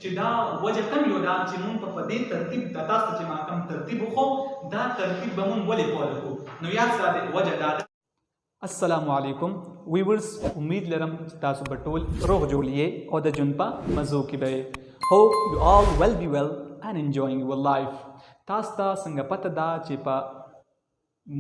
چې دا وجه کم یو دا چې مونږ په دې ترتیب د تاسو چې ما کم ترتیب وخو دا ترتیب به مونږ ولې فالو کوو نو یاد ساتئ وجه دا ده. السلام علیکم ویورز، امید لرم چې تاسو به ټول روغ جوړ یې او د ژوند په مزو کې به hope you all will be well and enjoying your life. تاسو ته څنګه پته ده چې په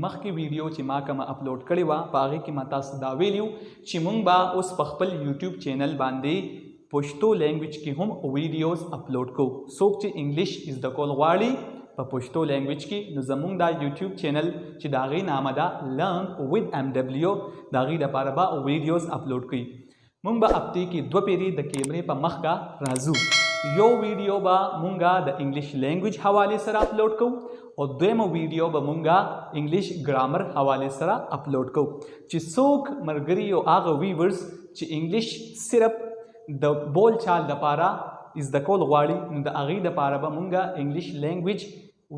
مخکې ویډیو چې ما کومه اپلوډ کړې وه په هغې کې ما تاسو دا ویلیو چې مونږ به اوس په خپل یوټیوب چینل باندې پښتو لینګویج کې هم ویډیوز اپلوډ کوو. څوک چې انګلیش زده کول غواړي په پښتو لینګویج کې نو زمونږ دا یوټیوب چینل چې د هغې نامه ده لرن with MW د هغې دپاره به ویډیوز اپلوډ کوي. مونږ به هفتې کې 2 پیرې د کیمرې په مخ کا راځو. یو ویډیو به مونږه د انګلیش لینګویج حوالې سره اپلوډ کوو او دویمه ویډیو به مونږه انګلیش ګرامر حوالې سره اپلوډ کوو چې څوک ملګري او هغه ویورز چې انګلیش صرف د بول چال دپاره زده کول غواړي نو د هغې دپاره به مونږه انګلیش لینګویج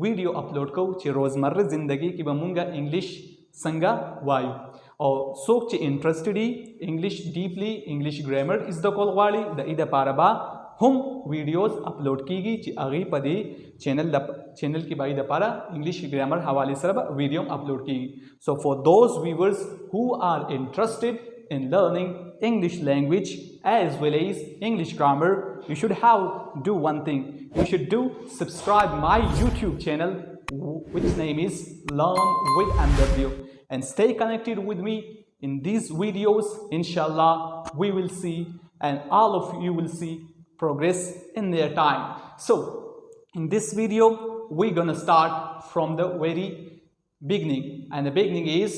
ویډیو اپلوډ کوو چې روزمره زندګۍ کې به مونږه انګلیش څنګه وایو او څوک چې انټرسټډ وي انګلیش ډیپلی انګلیش ګرامر زده کول غواړي د دې دپاره به هم ویډیوز اپلوډ کیږي چې هغې په دې چینل کې به دپاره انګلیش ګرامر حوالې سره به ویډیو اپلوډ کیږي. سو فور دوز ویورز who are interested in learning English language as well as English grammar, you should do one thing. You should subscribe my YouTube channel which name is Learn with MW and stay connected with me in these videos. Inshallah we will see and all of you will see progress in their time. So in this video we're gonna start from the very beginning and the beginning is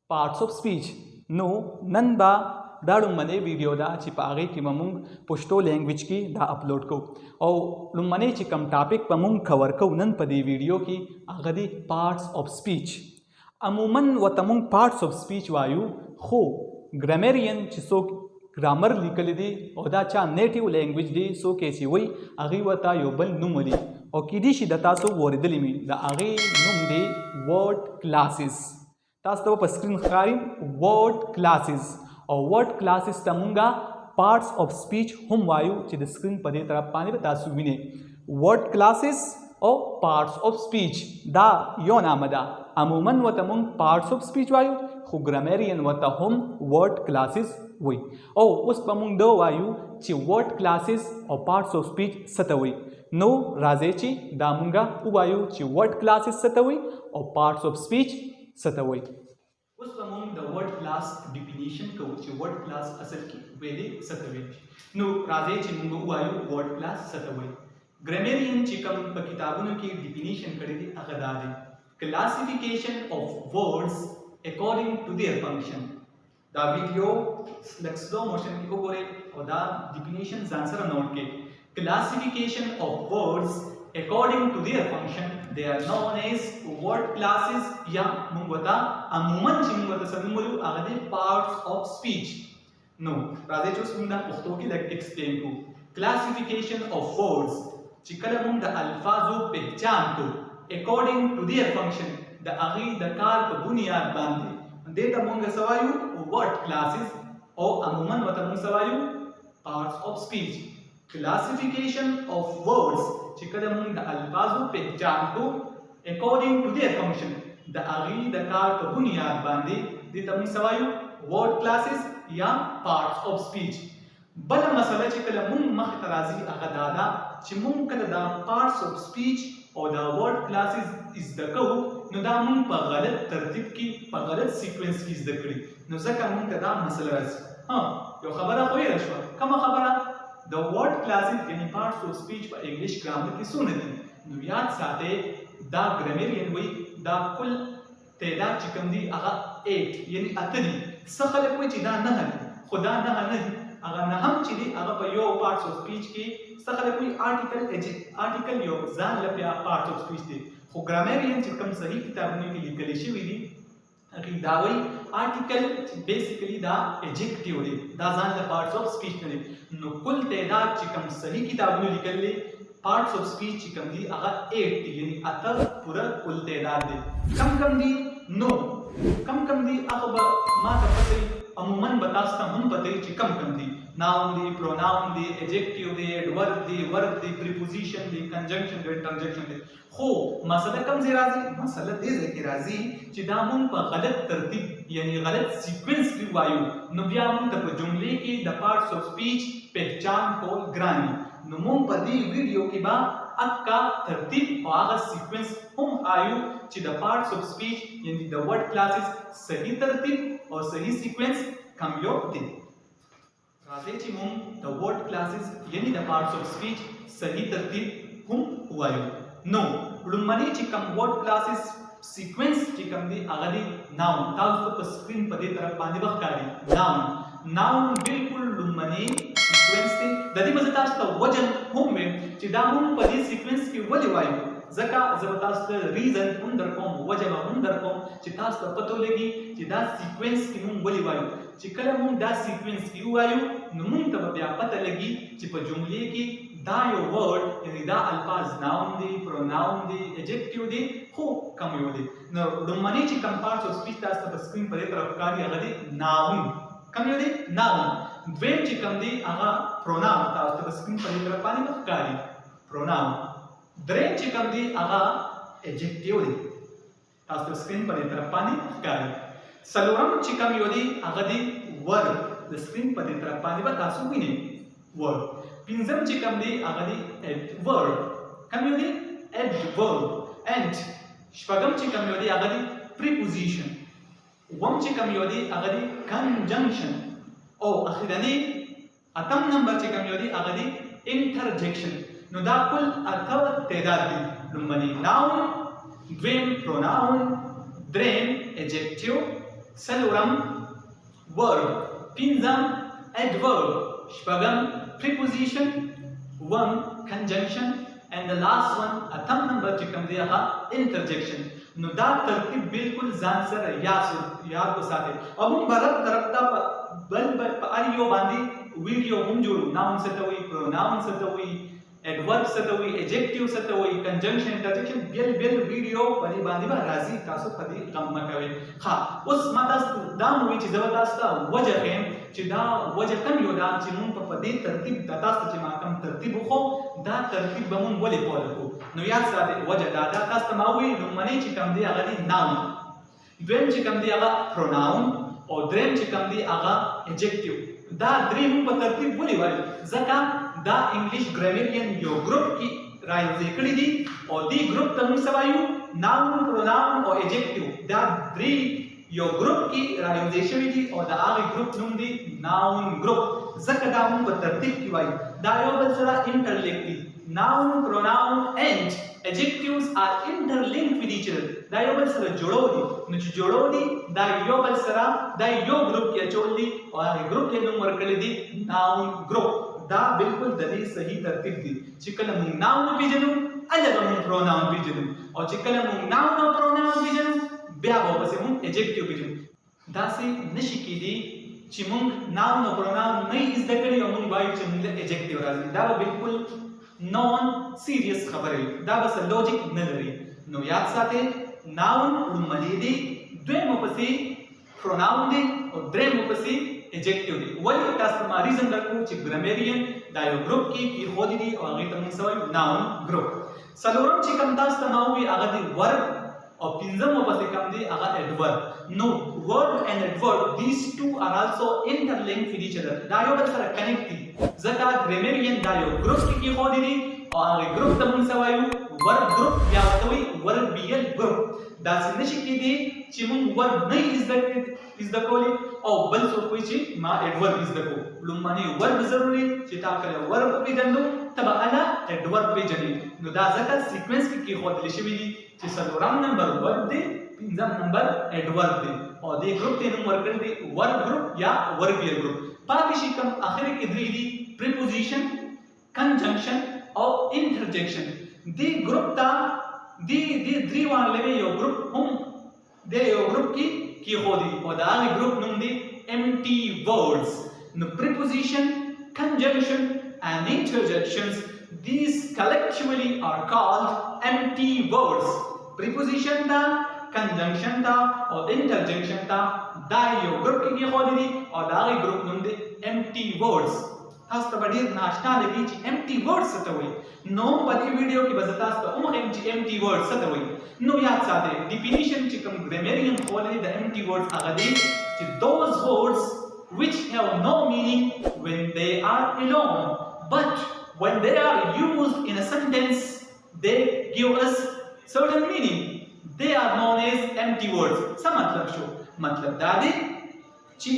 parts of speech. نو نن با دا لومړنۍ ویډیو ده چې په هغې کې به مونږ پښتو لینګویج کې دا اپلوډ کوو او لومړنۍ چې کوم ټاپک به مونږ کور کوو نن په دې ویډیو کې هغه دی پارټس آف سپیچ. عموما ورته مونږ پارټس آف سپیچ وایو خو ګرامریین چې څوک ګرامر لیکلی دی او دا چا نیټیو لینګویج دی څوک یې چې وایي هغې ورته یو بل نوم ولي او کیدای شي د تاسو اورېدلی وي د هغې نوم دی ورډ کلاسز. تاسو ته په سکرین ښکاري ورډ کلاسز او ورډ کلاسز ته مونږه پارټس آف سپیچ هم وایو چې د سکرین په دې طرف باندې به تاسو وینئ ورډ کلاسز او پارټس آف سپیچ دا یو نامه ده. عموما ورته مونږ پارټس آف سپیچ وایو خو ګرامریین ورته هم ورډ کلاسز وایي او اوس به مونږ دا وایو چې ورډ کلاسز او پارټس آف سپیچ څه ته وایي. نو راځئ چې دا مونږه ووایو چې ورډ کلاسز څه ته وایي او پارټس آف سپیچ څه ته وایي. اوس به مونږ د ورډ کلاس ډیفینیشن کوو چې ورډ کلاس اصل کې ویلې څه ته وایي. نو راځئ چې مونږ ووایو ورډ کلاس څه ته وایي. ګرامریین چې کوم په کتابونو کې ډیفینیشن کړی دی هغه دا دی کلاسیفیکیشن آف ورډز اکارډینګ ټو دیئر فنکشن. دا ویډیو لږ سلو موشن کې وګورئ او دا ډیفینیشن ځان سره نوٹ کړئ. کلاسیفیکیشن آف ورډز according to their function they are known as word classes یا موږ ورته عموما چې موږ ورته څه نوم وایو هغه دی parts of speech. نو راځئ چې اوس موږ دا پښتو کې لږ ایکسپلین کړو. کلاسیفیکیشن آف ورډز چې کله موږ د الفاظو پہچان کوو according to their function د هغې د کار په بنیاد باندې دې ته موږ څه وایو word classes او عموما ورته موږ څه وایو parts of speech. Classification of words چې کله موږ د الفاظو پہچان کو according to their function د هغې د کار په بنیاد باندې دې ته موږ څه وایو word classes یا parts of speech. بله مسله چې کله موږ مخې ته راځي هغه دا ده چې موږ کله دا parts of speech او دا word classes زده کوو نو دا موږ په غلط ترتیب کې په غلط سیکوینس کې زده کړي نو ځکه موږ ته دا مسله راځي. یو خبره خو یې شوه کومه خبره د ورډ کلاسز یعنی پارټس آف سپیچ په انګلیش ګرامر کې څونه دي. نو یاد ساتئ دا ګرامریین وایي دا کل تعداد چې کوم دي هغه 8 یعنی 8 دي. څه خلک وایي چې دا 9 دي خو دا 9 نه دي هغه 9 چې دي هغه په یو پارټس آف سپیچ کې څه خلک وایي آرټیکل یو ځان لپاره پارټس آف سپیچ دي خو ګرامریین چې کوم صحیح کتابونو کې لیکل شوي دي هغې دا وایي آرټیکل بیسیکلی دا ایجیکټیو دی دا ځان له پارټس آف سپیچ نه دی. نو کل تعداد چې کوم صحیح کتابونو لیکل دی پارټس آف سپیچ چې کوم دي هغه 8 دي یعنی 8 پوره کل تعداد دی. کم دي نو کم دي هغه به ما ته پته عموما به تاسو ته هم پته چې کم دي नाउन دی پروناؤن دی ایڈجیکٹیو دی ایڈورب دی ورب دی پریپوزیشن دی کنجنکشن دی انٹرجیکشن دی خو مسله کوم ځای راځي مسله دې ځای کې راځي چې دا مونږ په غلط ترتیب یعنی غلط سیکوینس کې وایو نو بیا مونږ ته په جملې کې د پارټس اف سپیچ پہچان کول ګران نو مونږ په دې ویډیو کې با اکا ترتیب او هغه سیکوینس هم آیو چې د پارټس اف سپیچ یعنی د ورډ کلاسز صحیح ترتیب او صحیح سیکوینس کوم یو دي راځي چې مونږ د ورډ کلاسز یعنی د پارټس اف سپیچ صحیح ترتیب هم وایو نو لومړنی چې کوم ورډ کلاسز سیکوینس چې کوم دی هغه دی ناون تاسو په سکرین په دې طرف باندې وښکاري ناون بالکل لومړنی سیکوینس دی د دې مزه تاسو ته وجه هم چې دا مونږ په دې سیکوینس کې ولې وایو ځکه زه تاسو ته ریزن هم در کوم وجه هم در کوم چې تاسو ته پته لګي چې دا سیکوینس کې مونږ ولې وایو چې کله مونږ دا سیکوینس کې وایو نو مونږ ته بیا پته لګي چې په جملې کې دا یو ورډ یعنی دا الفاظ ناون دی پروناون دی ایڈجیکټیو دی خو کوم یو دی نو لومړنی چې کوم پارټس اف سپیچ تاسو ته په سکرین په دې طرف ښکاري هغه دی ناون کوم یو دی ناون دویم چې کوم دی هغه پروناون تاسو ته په سکرین په دې طرف باندې ښکاري پروناون دریم چې کوم دی هغه ایڈجیکټیو دی تاسو ته سکرین په دې طرف باندې ښکاري څلورم چې کوم یو دی هغه دی ورب د سکرین په دې طرف باندې به تاسو وینئ ورب پنځم چې کوم دی هغه دی adverb کوم یو دی adverb and شپږم چې کوم یو دی هغه دی preposition اووم چې کوم یو دی هغه دی conjunction او اخیرنی اتم نمبر چې کوم یو دی هغه دی interjection نو دا کل اته تعداد دي لومړنی noun دویم pronoun دریم adjective څلورم verb پنځم adverb شپږم preposition one conjunction and the last one اتم نمبر چې کوم دی هغه interjection نو دا ترتیب بالکل ځان سره یاد وساتئ او موږ برابر طرف ته بل په هر یو باندې ویډیو هم جوړو ناون څه ته وایي پروناون څه ته وایي ایڈورب څه ته وایي ایڈجیکټیو څه ته وایي کنجنکشن انټرجیکشن بیل ویډیو په دې باندې به راځي تاسو په دې غم مه کوئ ښه اوس ما تاسو دا مووي چې زه به تاسو ته وجه ښیم چې دا وجه کوم یو ده چې مونږ په دې ترتیب د تاسو چې ما کوم ترتیب وخو دا ترتیب به مونږ ولې فالو کوو نو یاد ساتئ وجه دا ده تاسو ته ما وویل لومړنی چې کوم دی هغه دی ناون دویم چې کوم دی هغه پروناون او دریم چې کوم دی هغه ایڈجیکټیو دا درې مونږ په ترتیب ولې وایو ځکه دا انګلیش ګرامریان یو ګروپ کې راځي کړی دي او دې ګروپ ته موږ څه وایو ناون پروناون او ایڈجیکټیو دا درې یو ګروپ کې راځي شوی دي او دا هغه ګروپ نوم دی ناون ګروپ ځکه دا موږ په ترتیب کې وایو دا یو بل سره انټرلیک دي noun pronoun and adjectives are interlinked with each other دا یو بل سره جوړو دي نو چې جوړو دي دا یو بل سره دا یو ګروپ کې اچول دي او هغه ګروپ له نوم ورکړل دي noun ګروپ دا بالکل د دې صحیح ترتیب دی چې کله موږ noun پیژنو الګا موږ pronoun پیژنو او چې کله موږ noun او pronoun پیژنو بیا به پسې موږ adjective پیژنو دا سي نشي کېدی چې موږ noun او pronoun نه زده کړی او موږ وایو چې موږ adjective راځي دا بالکل نون سیریس خبره دا بس لوجیک نه لري نو یاد ساتئ ناون لومړی دی دویم پسې پروناون دی او دریم پسې ایڈجیکټیو دی ولې تاسو ما ریزن درکو چې ګرامریان دا یو ګروپ کې خو دي او هغه ته موږ سوای ناون ګروپ څلورم چې کوم تاسو ته نو وی هغه دی ورب او پنځم پسې کوم دی هغه ایڈورب نو ورب and adverb these two are also interlinked with each other دا یو بل سره کنیکټ دي ځکه ګرامریان دا یو ګروپ کې خو دي او هغه ګروپ ته موږ سوایو ورب ګروپ یا وتوي وربیل ګروپ دا څنګه شي کېدی چې موږ ورب نه زده کولی او بل څوک وایي چې ما ایڈورب زده کو لومړنی ورب ضروري چې تا کله ورب پیژندو تبع انا ایڈورب پیژنې نو دا ځکه سیکوینس کې خو شوی دي چې څلورم نمبر ورب دی پنځم نمبر ایڈورب دی او دې ګروپ ته نوم ورکړل دی ورب ګروپ یا وربیل ګروپ پاتې شي کوم اخر کې درې دي preposition conjunction او interjection دې ګروپ ته دې درې وانه یو ګروپ هم د یو ګروپ کې خو دي او دا هغه ګروپ نوم دی empty words نو preposition conjunction and interjections these collectively are called empty words preposition دا conjunction دا او interjection دا یو ګروپ کې خو دي او دا هغه ګروپ نوم دی empty words. تاسو ته ډیر ناشنا لګي چې empty words څه ته وایي. نو په دې ویډیو کې به زه تاسو ته ووایم چې empty words څه ته وایي. نو یاد ساتئ definition چې کوم grammarian ښوولی د empty words هغه دی چې those words which have no meaning when they are alone, but when they are used in a sentence they give us certain meaning. They are known as empty words. څه مطلب شو؟ مطلب دا دی چې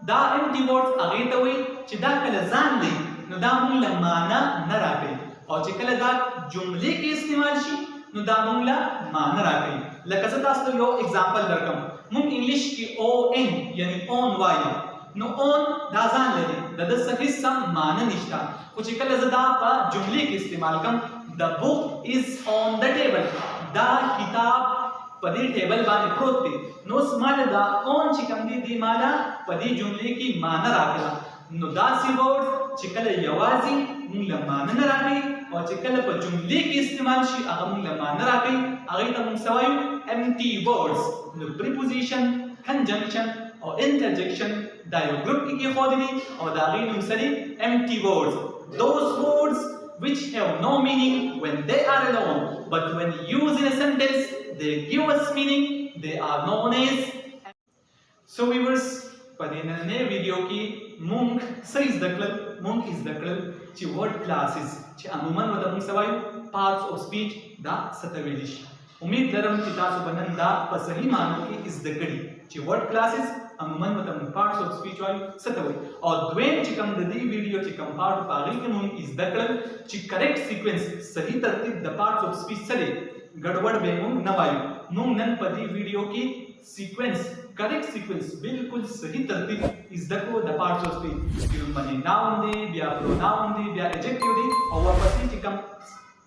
دا empty words هغې ته وایي چې دا کله ځان دی نو دا موږ له معنا نه راکوي، او چې کله دا جملې کې استعمال شي نو دا موږ له معنا راکوي. لکه زه تاسو ته یو اگزامپل درکړم. موږ انګلیش کې on یعنی on وایو، نو on دا ځان لري، د ده څه هېڅ معنا نشته، خو چې کله زه دا په جملې کې استعمال کړم the book is on the table، دا کتاب په دې ټیبل باندې پروت دی، نو اوس ماله دا on چې کوم دی دې ماله په دې جملې کې معنا راکړه. نو داسې ورډ چې کله یوازې موږ له معنا نه راکوي او چې کله په جملې کې استعمال شي هغه موږ له معنا راکوي، هغې ته موږ څه وایو empty words. نو preposition، conjunction او interjection دا یو ګروپ کې کېښودي دي او د هغې نوم څه دی empty words. Those words which have no meaning when they are alone, but when used in a sentence they give us meaning. They are known as. So viewers, په دې نننۍ ویډیو کې مونږ څه زده کړل؟ مونږ زده کړل چې word classes چې عموماً ورته مونږ څه وایو parts of speech دا څه ته ویلی شي. امید لرم چې تاسو به نن دا په صحیح معنو کې زده کړي چې word classes عموماً ورته مونږ parts of speech وایو څه ته وایي. او دویم چې کوم د دې ویډیو چې کوم پارټ په هغې کې مونږ زده کړل چې correct sequence صحیح ترتیب د parts of speech څه دی، ګډوډ به مونږ نه وایو. مونږ نن په دې ویډیو کې سیکوینس کریکټ سیکوینس بالکل صحیح ترتیب زده کړو د پارټس اف سپیچ. لومړنی ناون دی، بیا پروناون دی، بیا ایجکټیو دی، او ورپسې چې کوم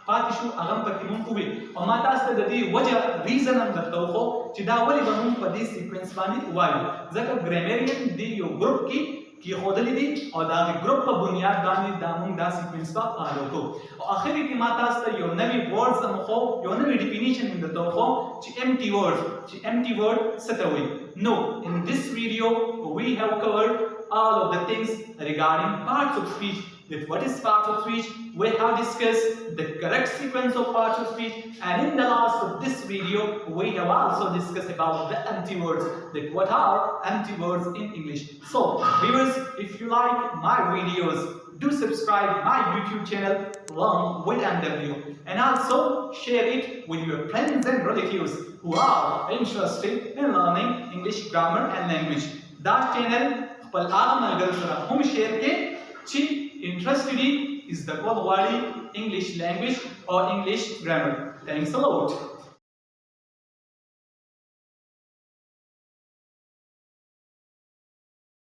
پاتې شو هغه هم پکې مونږ وویل. او ما تاسو ته د دې وجه ریزن هم درته وښو چې دا ولې به مونږ په دې سیکوینس باندې ووایو، ځکه ګرامیریان دې یو ګروپ کې کېښودلي دي او د هغې ګروپ په بنیاد باندې دا مونږ دا سیکوینس به فالو کوو. او اخر کې ما تاسو ته یو نوی ورډز هم وښو، یو نوی ډیفینیشن هم درته وښو چې empty word چې empty word څه ته وایي. No, in this video we have covered all of the things regarding parts of speech. That what is parts of speech? We have discussed the correct sequence of parts of speech, and in the last of this video we have also discussed about the empty words. That what are empty words in English. So viewers, if you like my videos, do subscribe my YouTube channel along with MW, and also share it with your friends and relatives who are interested in learning English grammar and language. That channel خپل هغه ملګرو سره هم شیر کړئ چې interested in زده کول غواړي English language or English grammar. Thanks a lot.